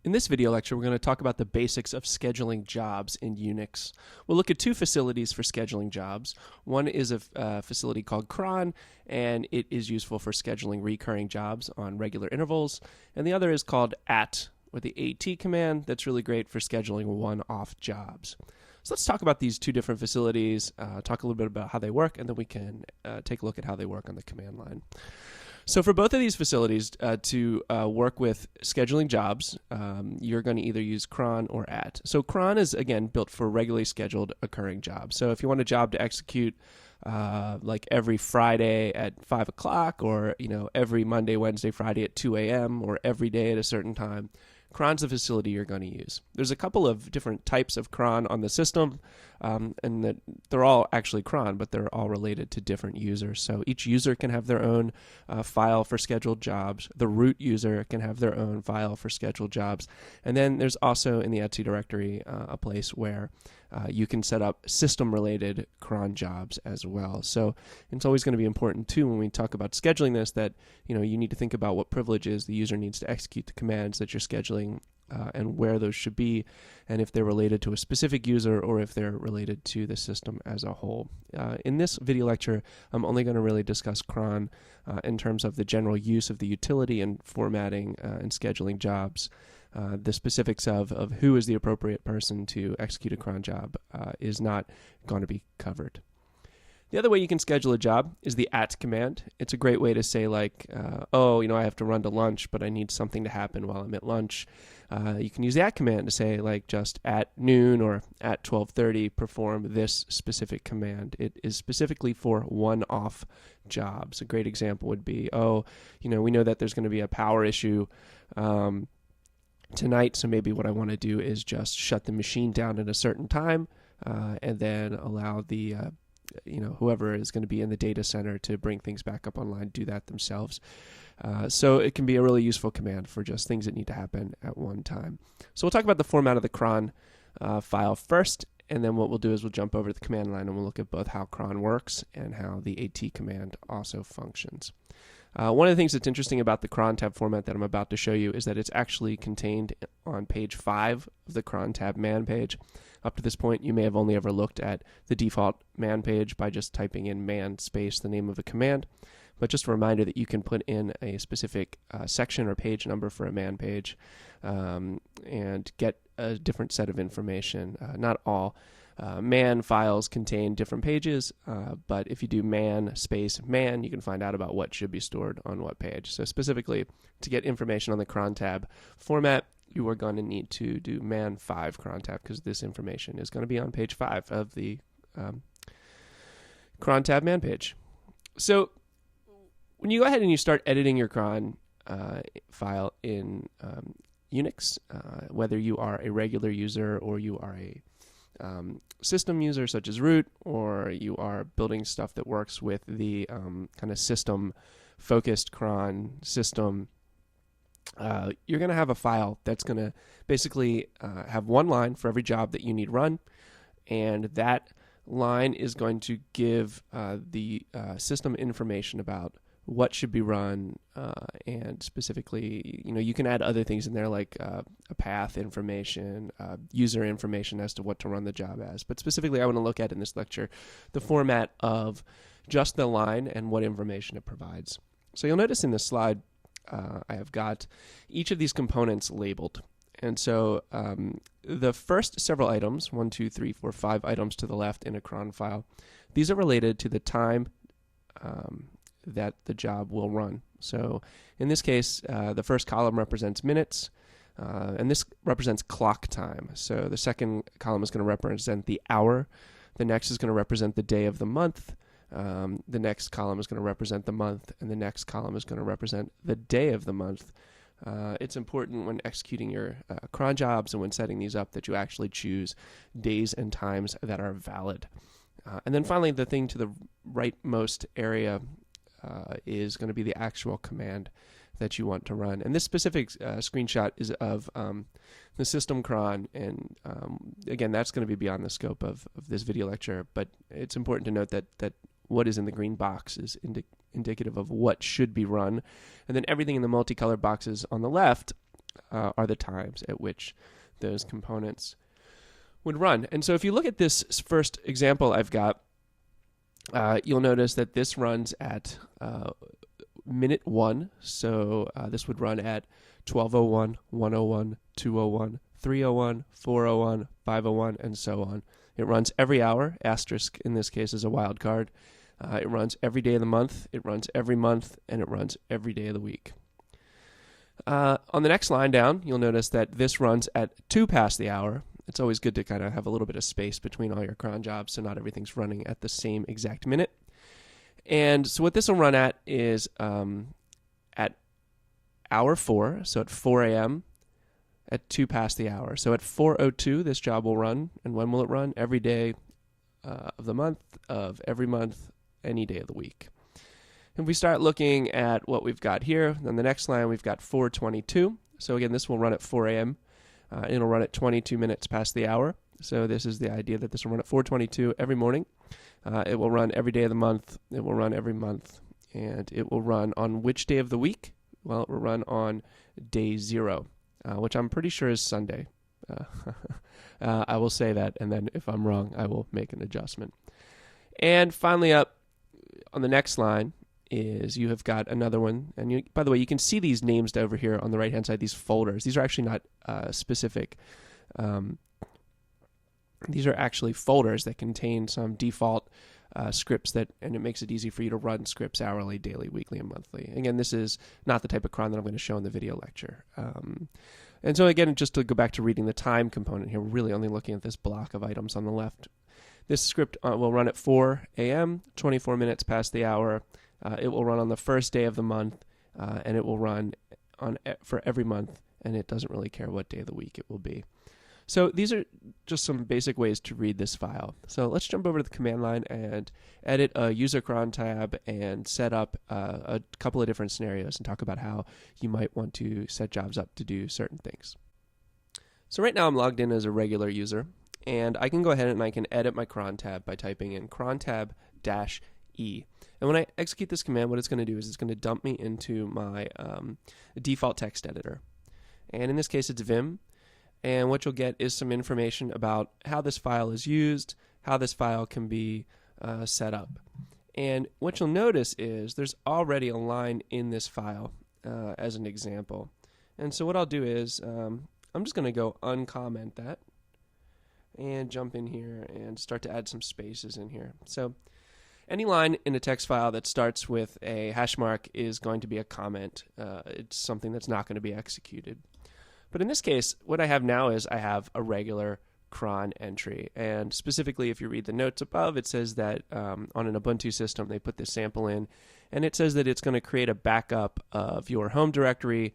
In this video lecture, we're going to talk about the basics of scheduling jobs in Unix. We'll look at two facilities for scheduling jobs. One is a facility called cron, and it is useful for scheduling recurring jobs on regular intervals. And the other is called at, or the AT command, that's really great for scheduling one-off jobs. So let's talk about these two different facilities, talk a little bit about how they work, and then we can take a look at how they work on the command line. So for both of these facilities to work with scheduling jobs, you're going to either use cron or at. So cron is, again, built for regularly scheduled occurring jobs. So if you want a job to execute like every Friday at 5 o'clock, or every Monday, Wednesday, Friday at 2 a.m., or every day at a certain time, cron's the facility you're going to use. There's a couple of different types of cron on the system, and they're all actually cron, but they're all related to different users. So each user can have their own file for scheduled jobs. The root user can have their own file for scheduled jobs. And then there's also in the etc directory a place where you can set up system-related cron jobs as well. So it's always going to be important, too, when we talk about scheduling this, that you need to think about what privileges the user needs to execute the commands that you're scheduling, and where those should be, and if they're related to a specific user or if they're related to the system as a whole. In this video lecture, I'm only going to really discuss cron in terms of the general use of the utility and formatting and scheduling jobs. The specifics of who is the appropriate person to execute a cron job is not going to be covered. The other way you can schedule a job is the at command. It's a great way to say like, I have to run to lunch, but I need something to happen while I'm at lunch. You can use the at command to say like just at noon or at 12:30 perform this specific command. It is specifically for one-off jobs. A great example would be, we know that there's going to be a power issue tonight, so maybe what I want to do is just shut the machine down at a certain time and then allow the whoever is going to be in the data center to bring things back up online, do that themselves. So it can be a really useful command for just things that need to happen at one time. So we'll talk about the format of the cron file first, and then what we'll do is we'll jump over to the command line and we'll look at both how cron works and how the AT command also functions. One of the things that's interesting about the crontab format that I'm about to show you is that it's actually contained on page 5 of the crontab man page. Up to this point, you may have only ever looked at the default man page by just typing in man space the name of a command. But just a reminder that you can put in a specific section or page number for a man page and get a different set of information. Not all man files contain different pages, but if you do man space man, you can find out about what should be stored on what page. So specifically, to get information on the crontab format, you are going to need to do man 5 crontab, because this information is going to be on page 5 of the crontab man page. So when you go ahead and you start editing your cron file in Unix, whether you are a regular user or you are a system user such as root, or you are building stuff that works with the kind of system focused cron system, you're going to have a file that's going to basically have one line for every job that you need run, and that line is going to give the system information about what should be run, and specifically, you can add other things in there like a path information, user information as to what to run the job as. But specifically, I want to look at in this lecture the format of just the line and what information it provides. So you'll notice in this slide, I have got each of these components labeled. And so the first several items, 1, 2, 3, 4, 5 items to the left in a cron file, these are related to the time that the job will run. So in this case, the first column represents minutes, and this represents clock time. So the second column is going to represent the hour. The next is going to represent the day of the month. The next column is going to represent the month, and the next column is going to represent the day of the month. It's important when executing your cron jobs and when setting these up that you actually choose days and times that are valid. And then finally, the thing to the rightmost area is going to be the actual command that you want to run. And this specific screenshot is of the system cron, and again, that's going to be beyond the scope of this video lecture, but it's important to note that what is in the green box is indicative of what should be run, and then everything in the multicolored boxes on the left are the times at which those components would run. And so if you look at this first example I've got, you'll notice that this runs at minute 1. So this would run at 12:01, 1:01, 2:01, 3:01, 4:01, 5:01, and so on. It runs every hour. Asterisk in this case is a wild card. It runs every day of the month. It runs every month, and it runs every day of the week. On the next line down, you'll notice that this runs at 2 past the hour. It's always good to kind of have a little bit of space between all your cron jobs so not everything's running at the same exact minute. And so what this will run at is at hour 4, so at 4 a.m., at 2 past the hour. So at 4:02, this job will run. And when will it run? Every day of the month, of every month, any day of the week. If we start looking at what we've got here, on the next line, we've got 4:22. So again, this will run at 4 a.m. It'll run at 22 minutes past the hour. So this is the idea that this will run at 4:22 every morning. It will run every day of the month. It will run every month. And it will run on which day of the week? Well, it will run on day 0, which I'm pretty sure is Sunday. I will say that, and then if I'm wrong, I will make an adjustment. And finally up on the next line is you have got another one. And you, by the way, you can see these names over here on the right-hand side, these folders. These are actually not specific. These are actually folders that contain some default scripts and it makes it easy for you to run scripts hourly, daily, weekly, and monthly. Again, this is not the type of cron that I'm going to show in the video lecture. And so again, just to go back to reading the time component here, we're really only looking at this block of items on the left. This script will run at 4 a.m., 24 minutes past the hour. It will run on the first day of the month, and it will run for every month, and it doesn't really care what day of the week it will be. So these are just some basic ways to read this file. So let's jump over to the command line and edit a user cron tab and set up a couple of different scenarios and talk about how you might want to set jobs up to do certain things. So right now I'm logged in as a regular user, and I can go ahead and I can edit my cron tab by typing in crontab-e. And when I execute this command, what it's going to do is it's going to dump me into my default text editor. And in this case, it's Vim. And what you'll get is some information about how this file is used, how this file can be set up. And what you'll notice is there's already a line in this file as an example. And so what I'll do is I'm just going to go uncomment that and jump in here and start to add some spaces in here. So any line in a text file that starts with a hash mark is going to be a comment. It's something that's not going to be executed. But in this case, what I have now is I have a regular cron entry. And specifically, if you read the notes above, it says that on an Ubuntu system, they put this sample in. And it says that it's going to create a backup of your home directory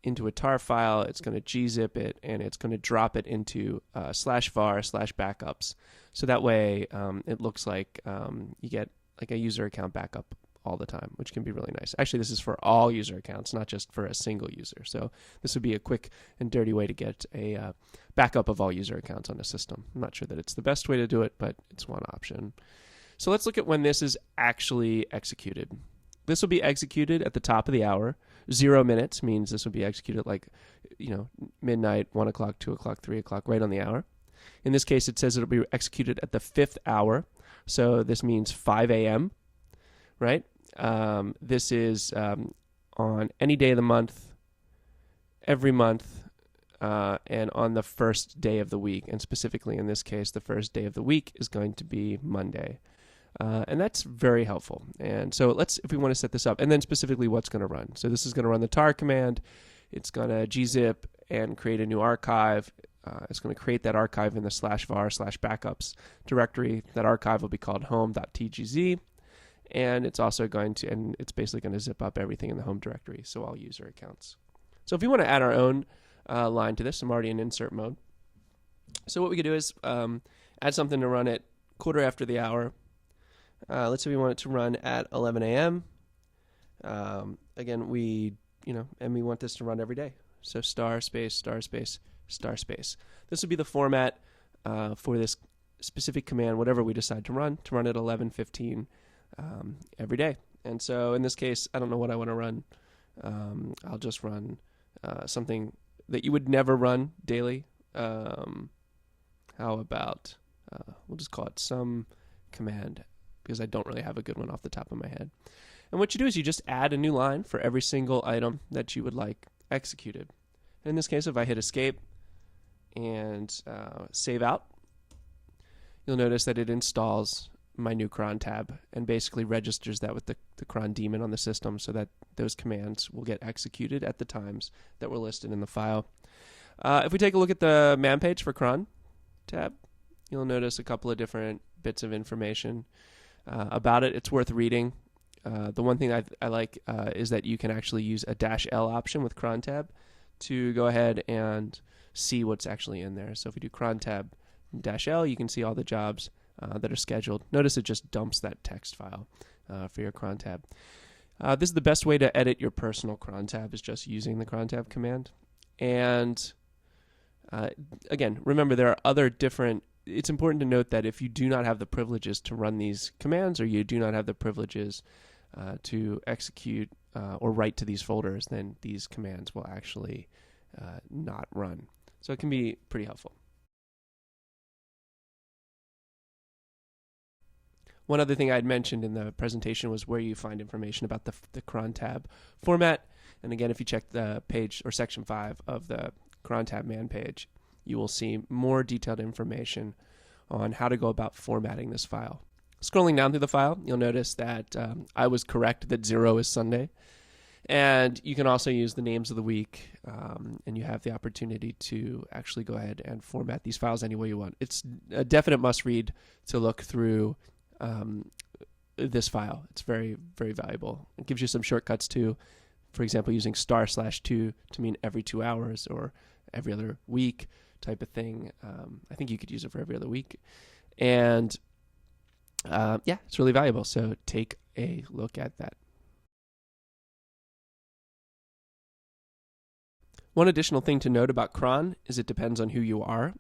into a tar file. It's going to gzip it, and it's going to drop it into /var/backups. So that way, it looks like you get like a user account backup all the time, which can be really nice. Actually, this is for all user accounts, not just for a single user. So this would be a quick and dirty way to get a backup of all user accounts on a system. I'm not sure that it's the best way to do it, but it's one option. So let's look at when this is actually executed. This will be executed at the top of the hour. 0 minutes means this will be executed like, midnight, 1 o'clock, 2 o'clock, 3 o'clock, right on the hour. In this case, it says it'll be executed at the 5th hour. So this means 5 a.m., right? This is on any day of the month, every month, and on the first day of the week. And specifically in this case, the first day of the week is going to be Monday. And that's very helpful. And so if we want to set this up, and then specifically what's going to run. So this is going to run the tar command. It's going to gzip and create a new archive. It's going to create that archive in the /var/backups directory. That archive will be called home.tgz. And it's also it's basically going to zip up everything in the home directory, so all user accounts. So if we want to add our own line to this, I'm already in insert mode. So what we could do is add something to run at 1/4 after the hour. Let's say we want it to run at 11 a.m. Again, and we want this to run every day. So ********. This would be the format for this specific command, whatever we decide to run at 11:15 every day. And so in this case, I don't know what I want to run. I'll just run something that you would never run daily. How about, we'll just call it some command, because I don't really have a good one off the top of my head. And what you do is you just add a new line for every single item that you would like executed. In this case, if I hit escape and save out, you'll notice that it installs my new cron tab and basically registers that with the cron daemon on the system, so that those commands will get executed at the times that were listed in the file. If we take a look at the man page for cron tab, you'll notice a couple of different bits of information about it. It's worth reading. The one thing I like is that you can actually use a -L option with cron tab to go ahead and see what's actually in there. So if we do cron tab -L, you can see all the jobs that are scheduled. Notice it just dumps that text file for your cron tab. This is the best way to edit your personal cron tab, is just using the cron tab command. And again, remember, there are other different. It's important to note that if you do not have the privileges to run these commands, or you do not have the privileges to execute or write to these folders, then these commands will actually not run. So it can be pretty helpful. One other thing I had mentioned in the presentation was where you find information about the cron tab format. And again, if you check the page or section 5 of the cron tab man page, you will see more detailed information on how to go about formatting this file. Scrolling down through the file, you'll notice that I was correct that 0 is Sunday. And you can also use the names of the week, and you have the opportunity to actually go ahead and format these files any way you want. It's a definite must-read to look through this file. It's very, very valuable. It gives you some shortcuts too. For example, using */2 to mean every 2 hours or every other week type of thing. I think you could use it for every other week. And yeah, it's really valuable. So take a look at that. One additional thing to note about cron is it depends on who you are.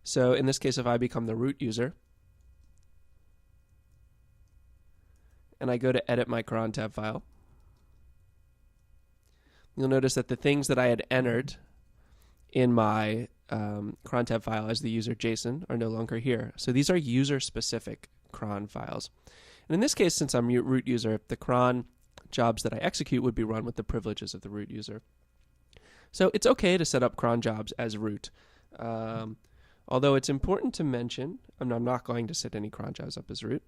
So in this case, if I become the root user, and I go to edit my cron tab file, you'll notice that the things that I had entered in my cron tab file as the user JSON are no longer here. So these are user-specific cron files. And in this case, since I'm root user, the cron jobs that I execute would be run with the privileges of the root user. So it's okay to set up cron jobs as root. Although it's important to mention, I'm not going to set any cron jobs up as root,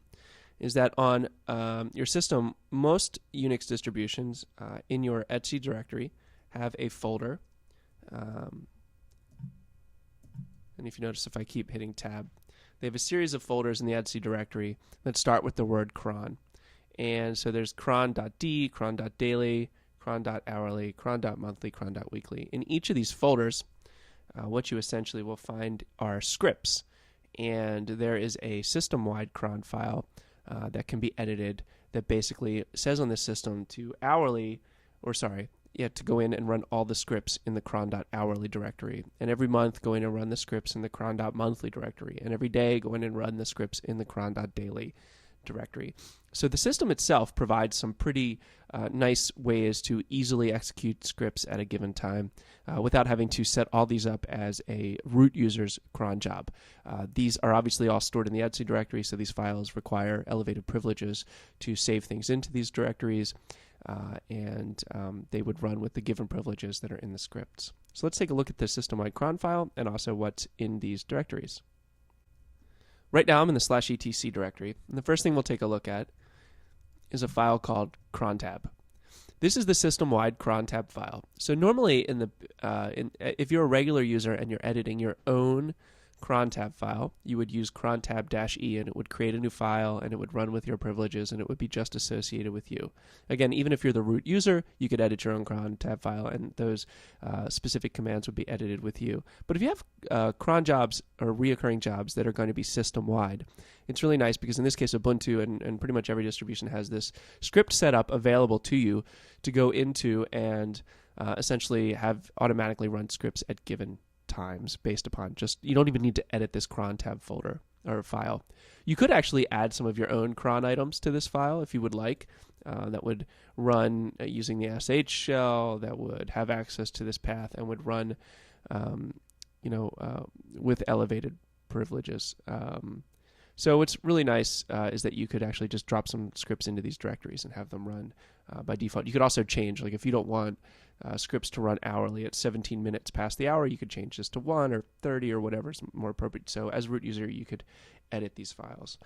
is that on your system, most Unix distributions in your etc directory have a folder. And if you notice, if I keep hitting tab, they have a series of folders in the etc directory that start with the word cron. And so there's cron.d, cron.daily, cron.hourly, cron.monthly, cron.weekly. In each of these folders, what you essentially will find are scripts. And there is a system-wide cron file that can be edited that basically says on the system to to go in and run all the scripts in the cron.hourly directory. And every month, go in and run the scripts in the cron.monthly directory. And every day, go in and run the scripts in the cron.daily directory. So the system itself provides some pretty nice ways to easily execute scripts at a given time without having to set all these up as a root user's cron job. These are obviously all stored in the etc directory, so these files require elevated privileges to save things into these directories, and they would run with the given privileges that are in the scripts. So let's take a look at the system-wide cron file and also what's in these directories. Right now I'm in the /etc directory, and the first thing we'll take a look at is a file called crontab. This is the system-wide crontab file. So normally if you're a regular user and you're editing your own crontab file, you would use crontab-e, and it would create a new file, and it would run with your privileges, and it would be just associated with you. Again, even if you're the root user, you could edit your own crontab file, and those specific commands would be edited with you. But if you have cron jobs or reoccurring jobs that are going to be system-wide, it's really nice because in this case, Ubuntu and pretty much every distribution has this script setup available to you to go into and essentially have automatically run scripts at given times based upon you don't even need to edit this cron tab folder or file. You could actually add some of your own cron items to this file if you would like. that would run using the sh shell, that would have access to this path and would run with elevated privileges. So what's really nice is that you could actually just drop some scripts into these directories and have them run by default. You could also change, like if you don't want scripts to run hourly at 17 minutes past the hour, you could change this to 1 or 30 or whatever is more appropriate. So as a root user, you could edit these files.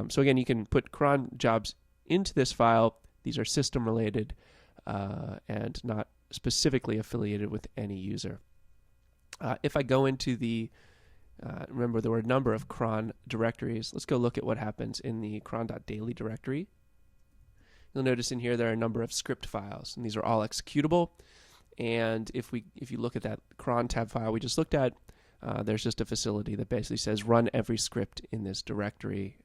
So again, you can put cron jobs into this file. These are system related and not specifically affiliated with any user. If I go into the remember, there were a number of cron directories. Let's go look at what happens in the cron.daily directory. You'll notice in here there are a number of script files, and these are all executable. And if you look at that crontab file we just looked at, there's just a facility that basically says run every script in this directory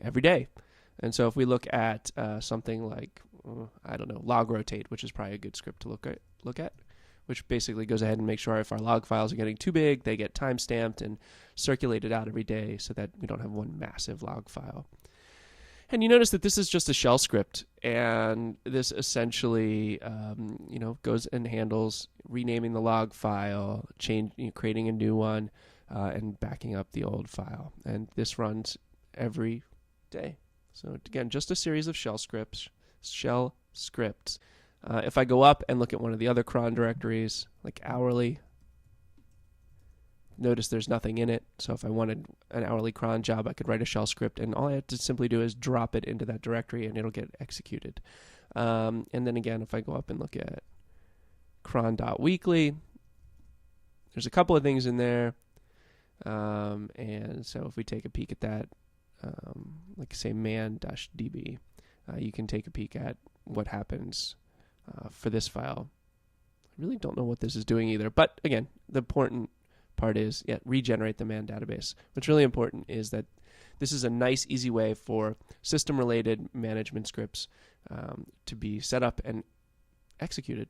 every day. And so if we look at something like, I don't know, log rotate, which is probably a good script to look at, which basically goes ahead and makes sure if our log files are getting too big, they get time-stamped and circulated out every day so that we don't have one massive log file. And you notice that this is just a shell script, and this essentially goes and handles renaming the log file, creating a new one, and backing up the old file. And this runs every day. So again, just a series of shell scripts. If I go up and look at one of the other cron directories, like hourly, notice there's nothing in it. So if I wanted an hourly cron job, I could write a shell script, and all I have to simply do is drop it into that directory, and it'll get executed. And then again, if I go up and look at cron.weekly, there's a couple of things in there. And so if we take a peek at that, like say man-db, you can take a peek at what happens for this file. I really don't know what this is doing either, but again, the important part is regenerate the man database. What's really important is that this is a nice, easy way for system-related management scripts to be set up and executed.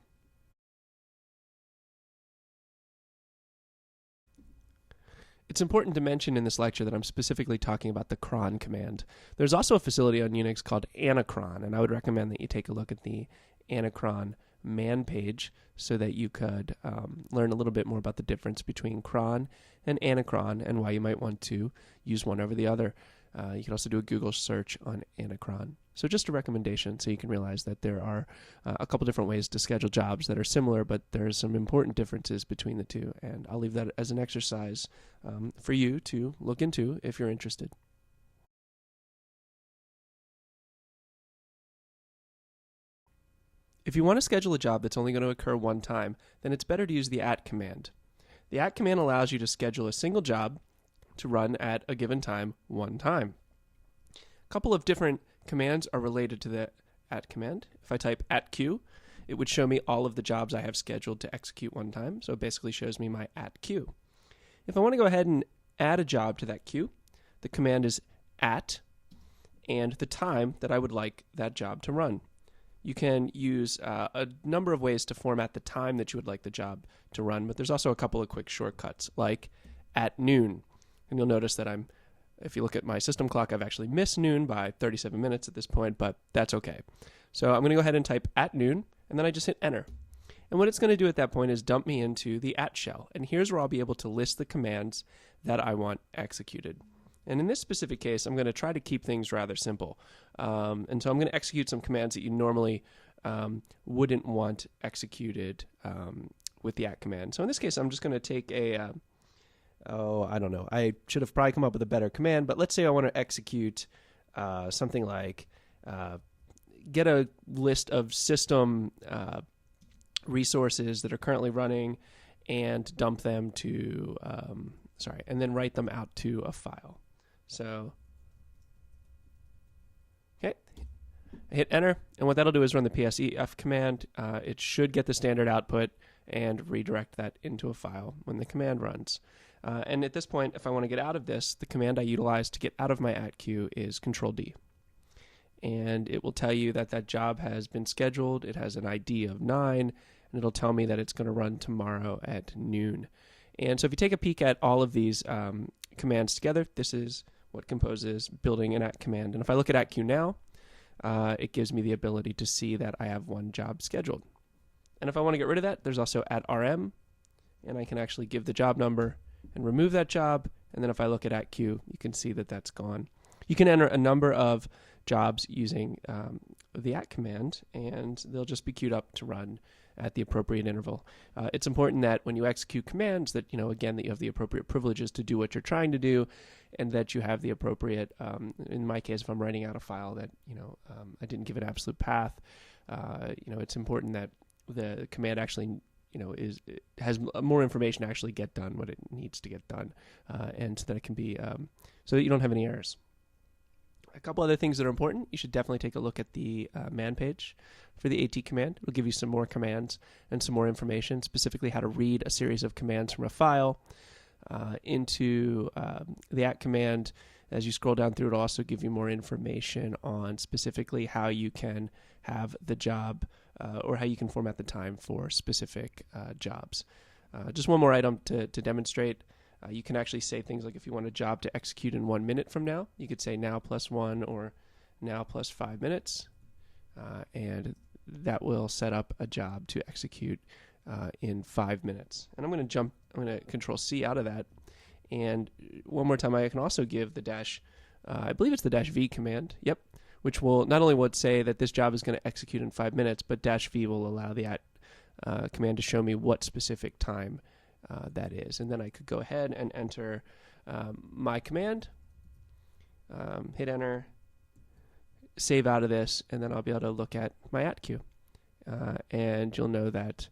It's important to mention in this lecture that I'm specifically talking about the cron command. There's also a facility on Unix called anacron, and I would recommend that you take a look at the anacron man page so that you could learn a little bit more about the difference between cron and anacron and why you might want to use one over the other. You can also do a Google search on anacron. So just a recommendation so you can realize that there are a couple different ways to schedule jobs that are similar, but there's some important differences between the two, and I'll leave that as an exercise for you to look into if you're interested. If you want to schedule a job that's only going to occur one time, then it's better to use the at command. The at command allows you to schedule a single job to run at a given time one time. A couple of different commands are related to the at command. If I type at queue, it would show me all of the jobs I have scheduled to execute one time, so it basically shows me my at queue. If I want to go ahead and add a job to that queue, the command is at and the time that I would like that job to run. You can use a number of ways to format the time that you would like the job to run, but there's also a couple of quick shortcuts, like at noon. And you'll notice that if you look at my system clock, I've actually missed noon by 37 minutes at this point, but that's okay. So I'm going to go ahead and type at noon, and then I just hit enter. And what it's going to do at that point is dump me into the at shell. And here's where I'll be able to list the commands that I want executed. And in this specific case, I'm going to try to keep things rather simple. And so I'm going to execute some commands that you normally wouldn't want executed with the at command. So in this case, I'm just going to take I don't know. I should have probably come up with a better command, but let's say I want to execute something like get a list of system resources that are currently running and dump them to, and then write them out to a file. So, okay, I hit enter, and what that'll do is run the psef command. It should get the standard output and redirect that into a file when the command runs. And at this point, if I want to get out of this, the command I utilize to get out of my at queue is Control-D. And it will tell you that that job has been scheduled. It has an ID of 9, and it'll tell me that it's going to run tomorrow at noon. And so if you take a peek at all of these commands together, this is what composes building an at command. And if I look at at queue now, it gives me the ability to see that I have one job scheduled. And if I want to get rid of that, there's also @rm, and I can actually give the job number and remove that job. And then if I look at @q, you can see that that's gone. You can enter a number of jobs using the command, and they'll just be queued up to run at the appropriate interval. It's important that when you execute commands that, again, that you have the appropriate privileges to do what you're trying to do, and that you have the appropriate, in my case, if I'm writing out a file that, I didn't give it absolute path, it's important that the command actually, has more information to actually get done what it needs to get done, and so that it can be, so that you don't have any errors. A couple other things that are important. You should definitely take a look at the man page for the AT command. It'll give you some more commands and some more information, specifically how to read a series of commands from a file into the command. As you scroll down through, it'll also give you more information on specifically how you can have the job or how you can format the time for specific jobs. Just one more item to demonstrate. You can actually say things like if you want a job to execute in 1 minute from now, you could say now +1 or now +5 minutes, and that will set up a job to execute in 5 minutes. And I'm going to Control C out of that. And one more time, I can also give the I believe it's the -v command. Yep. Which will not only would say that this job is going to execute in 5 minutes, but -v will allow the command to show me what specific time that is. And then I could go ahead and enter my command, hit enter, save out of this, and then I'll be able to look at my @q. And you'll know that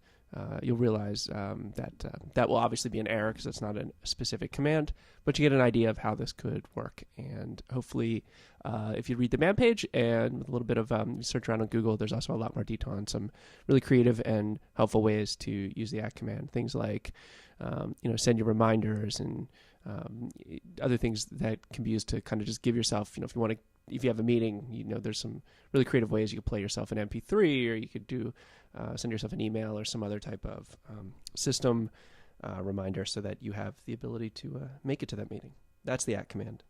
you'll realize that will obviously be an error because it's not a specific command, but you get an idea of how this could work. And hopefully, if you read the man page and with a little bit of search around on Google, there's also a lot more detail on some really creative and helpful ways to use the command. Things like, send your reminders and other things that can be used to kind of just give yourself, if you have a meeting, there's some really creative ways you could play yourself an MP3, or you could send yourself an email or some other type of system reminder so that you have the ability to make it to that meeting. That's the command.